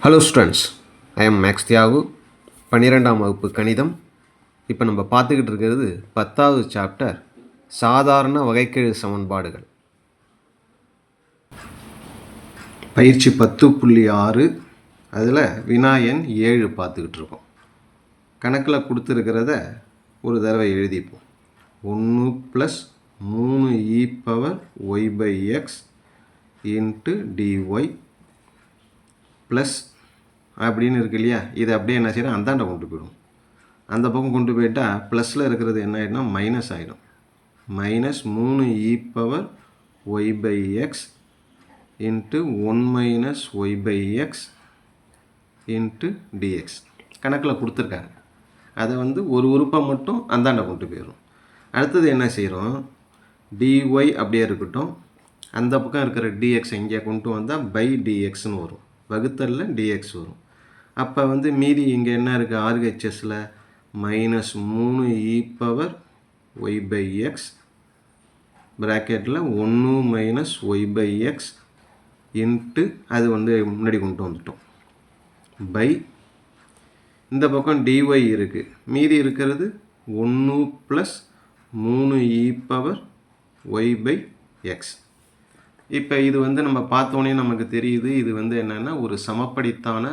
Hello students, I am Max Thiyagu. 12ஆம் வகுப்பு கணிதம். இப்போ நம்ம பார்த்துக்கிட்டு இருக்கிறது 10வது சாப்டர், சாதாரண வகைக்கெழு சமன்பாடுகள். பயிற்சி 10.6, அதில் வினா எண் 7 பார்த்துக்கிட்டு இருக்கோம். கணக்கில் கொடுத்துருக்கிறத ஒரு தடவை எழுதிப்போம். 1 + 3e power y/x into dy plus அப்படின்னு இருக்கு இல்லையா, இதை அப்படியே என்ன செய்யணும், அந்தாண்ட கொண்டு போயிடும். அந்த பக்கம் கொண்டு போயிட்டால் ப்ளஸில் இருக்கிறது என்ன ஆகிடும்னா மைனஸ் ஆகிடும். -3e power y/x into 1 - y/x into dx கணக்கில் கொடுத்துருக்காங்க. அதை ஒரு உறுப்பை மட்டும் அந்தாண்ட கொண்டு போயிடும். அடுத்தது என்ன செய்கிறோம், dy அப்படியே இருக்கட்டும், அந்த பக்கம் இருக்கிற dx இங்கே கொண்டு வந்தால் பை dxன்னு வரும், வகுத்தலில் dx வரும். அப்போ மீதி இங்கே என்ன இருக்குது, RHSல -3e பவர் y/x ப்ராக்கெட்டில் 1 - y/x இன்ட்டு அது முன்னாடி கொண்டு வந்துட்டோம் பை, இந்த பக்கம் dy இருக்குது, மீதி இருக்கிறது 1 + 3e பவர் y/x. இப்போ இது நம்ம பார்த்தோன்னே நமக்கு தெரியுது, இது என்னென்னா ஒரு சமப்படித்தான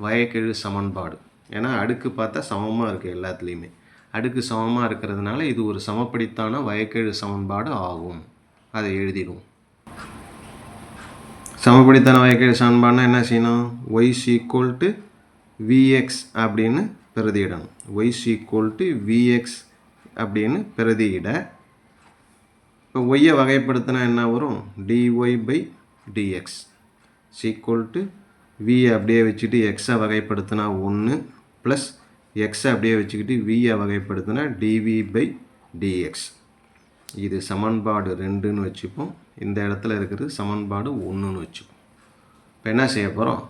வகைக்கெழு சமன்பாடு. ஏன்னா அடுக்கு பார்த்தா சமமாக இருக்குது, எல்லாத்துலேயுமே அடுக்கு சமமாக இருக்கிறதுனால இது ஒரு சமப்படித்தான வகைக்கெழு சமன்பாடு ஆகும். அதை எழுதிடுவோம். சமப்படித்தான வகைக்கெழு சமன்பாடுனா என்ன செய்யணும், y = vx அப்படின்னு பிரதியிடணும். y = vx அப்படின்னு பிரதியிட, இப்போ ஒய்யை வகைப்படுத்தினா என்ன வரும், dy/dx = v அப்படியே வச்சுட்டு எக்ஸை வகைப்படுத்தினா 1 ப்ளஸ் எக்ஸை அப்படியே வச்சுக்கிட்டு வியை வகைப்படுத்தினா dv/dx. இது சமன்பாடு 2ன்னு வச்சுப்போம். இந்த இடத்துல இருக்கிறது சமன்பாடு 1ன்னு வச்சுப்போம். இப்போ என்ன செய்ய போகிறோம்,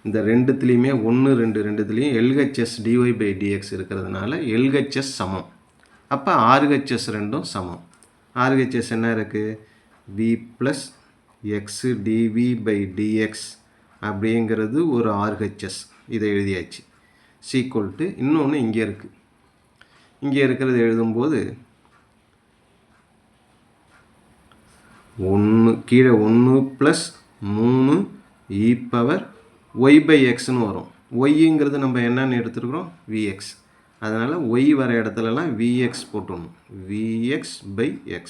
இந்த ரெண்டுத்துலேயுமே 1, 2 ரெண்டுத்துலேயும் LHS dy/dx இருக்கிறதுனால LHS சமம். அப்போ RHS ரெண்டும் சமம். RHS என்ன இருக்குது, v + x dv/dx அப்படிங்கிறது ஒரு RHS, இதை எழுதியாச்சு. = இன்னொன்று இங்கே இருக்குது, இங்கே இருக்கிறது எழுதும்போது 1 கீழே 1 + 3e பவர் y/xன்னு வரும். yங்கிறது நம்ம என்னன்னு எடுத்துருக்குறோம், vx. அதனால் y வர இடத்துலலாம் vx போட்டுடணும், vx/x.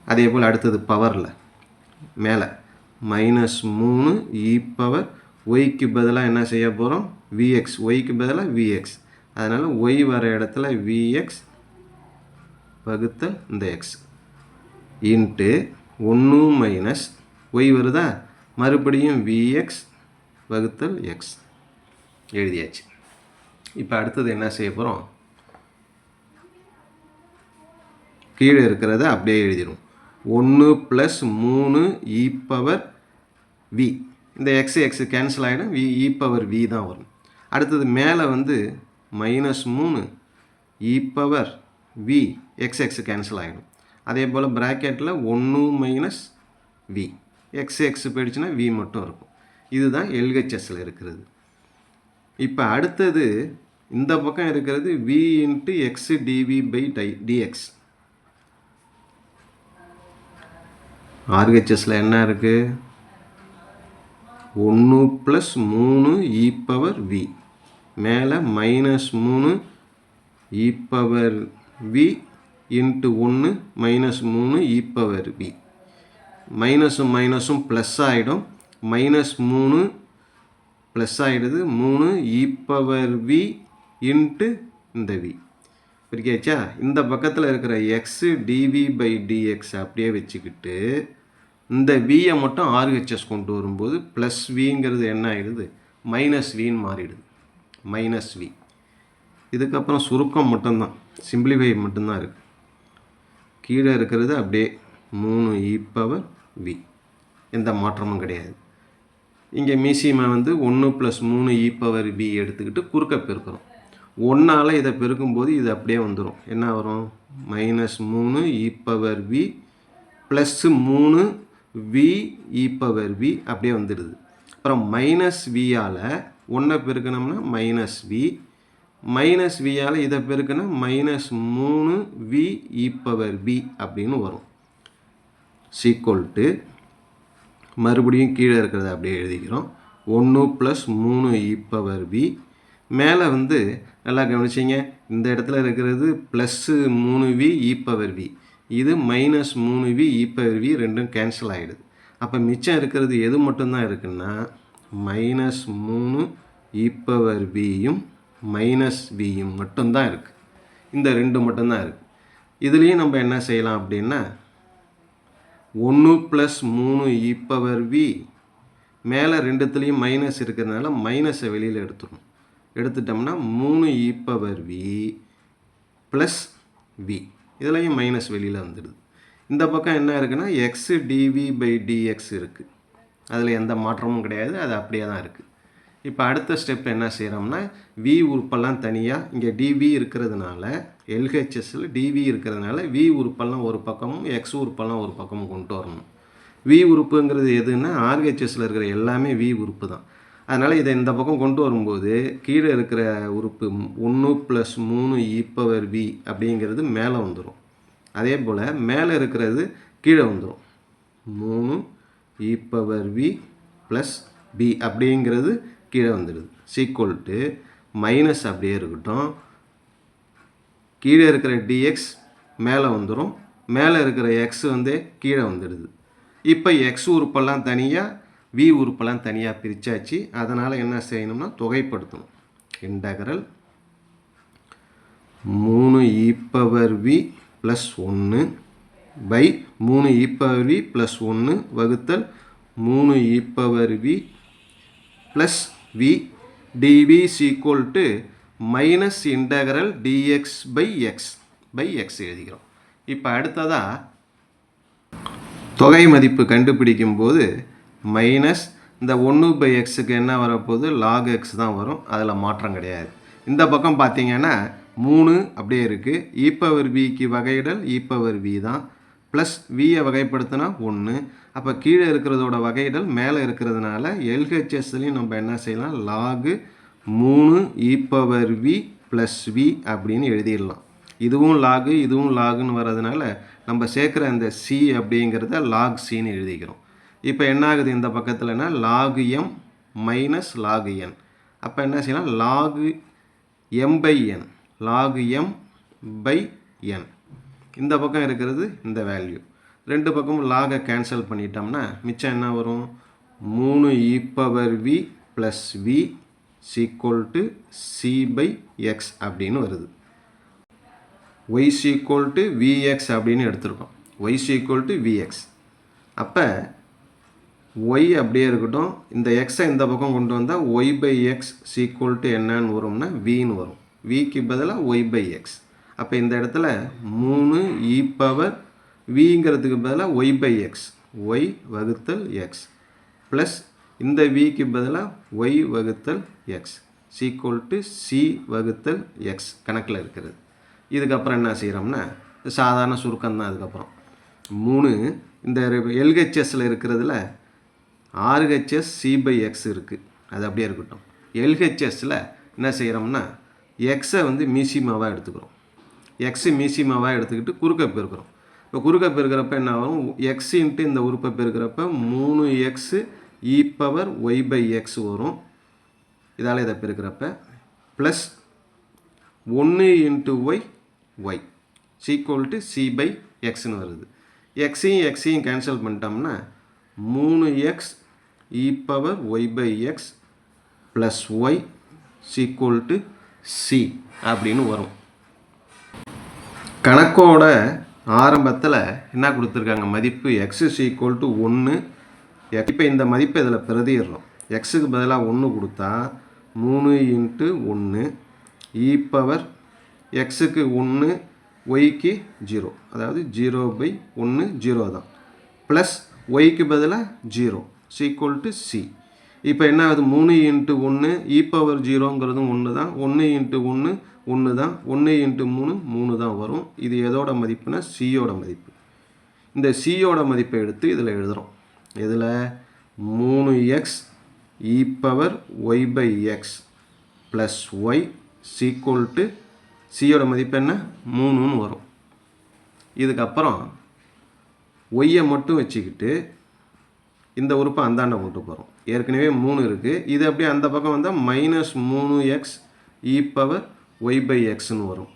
அதே போல் அடுத்தது பவரில் மேலே -3e பவர் yக்கு பதிலாக என்ன செய்ய போகிறோம், vx. yக்கு பதிலாக vx, அதனால் y வர இடத்துல vx வகுத்தல் இந்த x இன்ட்டு 1 - y வருதா, மறுபடியும் vx வகுத்தல் x எழுதியாச்சு. இப்போ அடுத்தது என்ன செய்ய போகிறோம், கீழே இருக்கிறத அப்படியே எழுதிடும். 1 + 3e பவர் v, இந்த x கேன்சல் ஆகிடும், e பவர் v தான் வரும். அடுத்தது மேலே -3e power v, x cancel ஆகிடும். அதே போல் ப்ராக்கெட்டில் 1 - v, x போயிடுச்சுன்னா v மட்டும் இருக்கும். இதுதான் LHSல இருக்கிறது. இப்போ அடுத்தது இந்த பக்கம் இருக்கிறது v × x dv/dx. RHSல என்ன இருக்குது, 1 + 3e பவர் v, மேலே -3e power v into 1 - 3e power v. மைனஸும் மைனஸும் ப்ளஸ் ஆகிடும், -3 ப்ளஸ் ஆகிடுது, 3e பவர் v இன்ட்டு இந்த v பிரிக்காச்சா. இந்த பக்கத்தில் இருக்கிற x dv/dx அப்படியே வச்சுக்கிட்டு இந்த vயை மட்டும் RHS கொண்டு வரும்போது ப்ளஸ் விங்கிறது என்ன ஆகிடுது, -vன்னு மாறிடுது, -v. இதுக்கப்புறம் சுருக்கம் மட்டும்தான், சிம்பிளிஃபை மட்டும்தான் இருக்குது. கீழே இருக்கிறது அப்படியே 3e பவர் v, எந்த மாற்றமும் கிடையாது. இங்கே மீசியமை 1 + 3e பவர் v எடுத்துக்கிட்டு குறுக்க பெருக்கிறோம். 1ஆல் இதை பெருக்கும்போது இது அப்படியே வந்துடும், என்ன வரும், -3e power v + 3 v e power v அப்படியே வந்துடுது. அப்புறம் மைனஸ் வியால் ஒன்றை பெருக்கணும்னா மைனஸ் வி, மைனஸ் வியால் இதை பெருக்கினா minus 3v e power b அப்படின்னு வரும். சீக்வல் டு மறுபடியும் கீழே இருக்கிறத அப்படியே எழுதிக்கிறோம். 1 + 3 e பவர் b. மேலே வந்து நல்லா கவனிச்சிங்க, இந்த இடத்துல இருக்கிறது plus 3v e power v, இது minus 3v e power v, ரெண்டும் கேன்சல் ஆகிடுது. அப்போ மிச்சம் இருக்கிறது எது மட்டும்தான் இருக்குன்னா மைனஸ் 3 e பவர் bயும் மைனஸ் vயும் மட்டும்தான் இருக்குது. இந்த ரெண்டு மட்டும்தான் இருக்குது. இதுலேயும் நம்ம என்ன செய்யலாம் அப்படின்னா 1 + 3 e பவர் v, மேலே ரெண்டுத்துலேயும் மைனஸ் இருக்கிறதுனால மைனஸை வெளியில் எடுத்துட்டோம்னா 3 e power v plus v, இதுலேயும் மைனஸ் வெளியில் வந்துடுது. இந்த பக்கம் என்ன இருக்குன்னா x dv/dx இருக்குது, அதில் எந்த மாற்றமும் கிடையாது, அது அப்படியே தான் இருக்குது. இப்போ அடுத்த ஸ்டெப் என்ன செய்கிறோம்னா v உறுப்பெல்லாம் தனியாக இங்கே dv இருக்கிறதுனால LHSல் dv இருக்கிறதுனால v உறுப்பெல்லாம் ஒரு பக்கமும் x உறுப்பெல்லாம் ஒரு பக்கமும் கொண்டு வரணும். v உறுப்புங்கிறது எதுன்னா RHSல் இருக்கிற எல்லாமே v உறுப்பு தான். அதனால் இதை இந்த பக்கம் கொண்டு வரும்போது கீழே இருக்கிற உறுப்பு 1 + 3 e பவர் v அப்படிங்கிறது மேலே வந்துடும். அதே போல் மேலே இருக்கிறது கீழே வந்துடும். 3 e power v plus b அப்படிங்கிறது கீழே வந்துடுது. சீக்வல் டு மைனஸ் அப்படியே இருக்கட்டும், கீழே இருக்கிற dx மேலே வந்துடும், மேலே இருக்கிற x வந்து கீழே வந்துடுது. இப்போ x உறுப்பெல்லாம் தனியாக v உறுப்பெல்லாம் தனியாக பிரித்தாச்சு. அதனால் என்ன செய்யணும்னா தொகைப்படுத்தணும். Integral 3 e power v plus 1 by 3 e power v plus 1 வகுத்தல் 3 e power v plus v dv equal to minus integral dx by x எழுதிக்கிறோம். இப்போ அடுத்ததாக தொகை மதிப்பு கண்டுபிடிக்கும் போது மைனஸ் இந்த 1/xக்கு என்ன வரப்போகுது log x தான் வரும், அதில் மாற்றம் கிடையாது. இந்த பக்கம் பார்த்தீங்கன்னா 3 அப்படியே இருக்குது, e பவர் bக்கு வகையிடல் e பவர் v தான், ப்ளஸ் வியை வகைப்படுத்தினா 1. அப்போ கீழே இருக்கிறதோட வகையிடல் மேலே இருக்கிறதுனால LHSலையும் நம்ம என்ன செய்யலாம் log 3 e power v plus v அப்படின்னு எழுதிடலாம். இதுவும் லாகு இதுவும் லாகுன்னு வர்றதுனால நம்ம சேர்க்குற அந்த c அப்படிங்கிறத log cன்னு எழுதிக்கிறோம். இப்போ என்ன ஆகுது இந்த பக்கத்தில்னா log m minus log n. அப்போ என்ன செய்யலாம் log m/n, log m/n. இந்த பக்கம் இருக்கிறது இந்த வேல்யூ, ரெண்டு பக்கமும் லாகை கேன்சல் பண்ணிட்டோம்னா மிச்சம் என்ன வரும் 3 e power v plus v equal to c/x அப்படின்னு வருது. y ஈக்குவல் டு vx அப்படின்னு எடுத்துருக்கோம், y ஈக்குவல் டு vx. அப்போ y அப்படியே இருக்கட்டும், இந்த எக்ஸை இந்த பக்கம் கொண்டு வந்தால் y/x ஈக்குவல் டு என்னன்னு வரும்னா vன்னு வரும், vக்கு பதிலாக y/x. அப்போ இந்த இடத்துல 3 e பவர் vங்கிறதுக்கு பதிலாக y/x, y வகுத்தல் x ப்ளஸ் இந்த vக்கு பதிலாக y வகுத்தல் x ஈக்குவல் டு c வகுத்தல் x கணக்கில் இருக்கிறது. இதுக்கப்புறம் என்ன செய்கிறோம்னா சாதாரண சுருக்கம் தான். அதுக்கப்புறம் 3 இந்த LHSல இருக்கிறதுல RHS c/x இருக்குது, அது அப்படியே இருக்கட்டும். LHSல என்ன செய்கிறோம்னா எக்ஸை வந்து மீசிமாவாக எடுத்துக்கிறோம், எக்ஸு மீசிமாவாக எடுத்துக்கிட்டு குறுக்க பெருக்கிறோம். இப்போ குறுக்க பெருக்கிறப்ப என்ன ஆகும், எக்ஸ் இன்ட்டு இந்த உறுப்பை பெருக்கிறப்ப 3x e பவர் y/x வரும். இதால் இதை பெருக்கிறப்ப plus 1 into y equal to c/xன்னு வருது. எக்ஸையும் கேன்சல் பண்ணிட்டோம்னா 3x e power y/x plus y equal to c அப்படின்னு வரும். கணக்கோட ஆரம்பத்தில் என்ன கொடுத்துருக்காங்க மதிப்பு x ஈக்குவல் டு 1. இப்போ இந்த மதிப்பை இதில் பிரதிடுறோம். எக்ஸுக்கு பதிலாக 1 கொடுத்தா 3 இன்ட்டு 1 e பவர் எக்ஸுக்கு 1 ஒய்க்கு 0, அதாவது 0/1 0 தான், ப்ளஸ் ஒய்க்கு பதிலாக 0 ஈக்குவல் டு c. இப்போ என்ன ஆகுது 3 இன்ட்டு 1 e பவர் 0ங்கிறதும் 1 தான், 1 இன்ட்டு 1 1 தான், 1 இன்ட்டு 3 3 தான் வரும். இது எதோட மதிப்புனா சியோட மதிப்பு. இந்த சியோட மதிப்பை எடுத்து இதில் எழுதுகிறோம். இதில் 3x E power Y by X plus Y equal to சியோட மதிப்பு என்ன 3ன்னு வரும். இதுக்கப்புறம் ஒய்யை மட்டும் வச்சுக்கிட்டு இந்த உறுப்பை அந்தாண்ட கொண்டு போகிறோம். ஏற்கனவே 3 இருக்குது. இது அப்படியே அந்த பக்கம் வந்தால் -3x E power Y by எக்ஸ்ன்னு வரும்.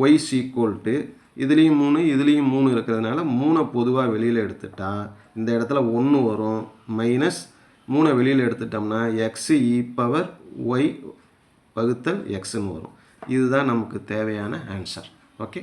ஒய் சீக்குவல் டு இதுலேயும் 3 இதுலேயும் 3 இருக்கிறதுனால 3 பொதுவாக வெளியில் எடுத்துட்டா இந்த இடத்துல 1 வரும். மைனஸ் 3 வெளியில் எடுத்துட்டோம்னா எக்ஸ் இ பவர் ஒய் வகுத்தல் எக்ஸ்ன்னு வரும். இதுதான் நமக்கு தேவையான ஆன்சர். ஓகே.